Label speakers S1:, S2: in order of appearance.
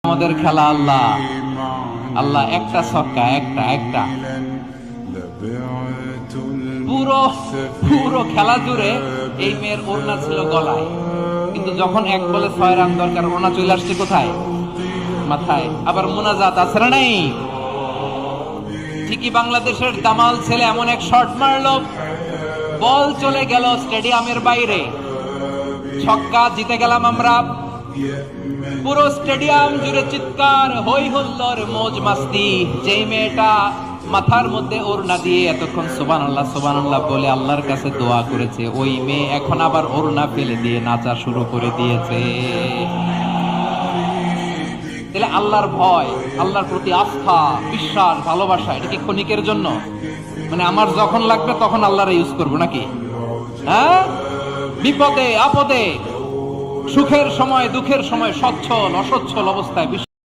S1: আমাদের খেলা আল্লাহ আল্লাহ একটা ছক্কা একটা একটা পুরো পুরো খেলা জুড়ে এই মেয়ের ওড়না ছিল গলায়, কিন্তু যখন এক বলে 6 রান দরকার ওড়না চলে আসছে কোথায়? মাথায়। আবার মুনাজাত আছে না নাই? ঠিকই বাংলাদেশের দামাল ছেলে এমন এক শট মারলো, বল চলে গেল স্টেডিয়ামের বাইরে, ছক্কা, জিতে গেলাম আমরা। পুরো স্টেডিয়াম জুড়ে চিৎকার, হই হুল্লোড়, মৌজ মাস্তি। যেই মেয়েটা মাথার মধ্যে ওড়না দিয়ে এতক্ষণ সুবহানাল্লাহ সুবহানাল্লাহ বলে আল্লাহর কাছে দোয়া করেছে, ওই মেয়ে এখন আবার ওড়না ফেলে দিয়ে নাচা শুরু করে দিয়েছে। তাহলে আল্লাহর ভয়, আল্লাহর প্রতি আস্থা, বিশ্বাস, ভালোবাসা, এটা কি ক্ষণিকের জন্য? মানে আমার যখন লাগবে তখন আল্লাহরে ইউজ করবো নাকি? হ্যাঁ, বিপদে আপদে, সুখের সময় দুঃখের সময়, সচ্ছল অসচ্ছল অবস্থায়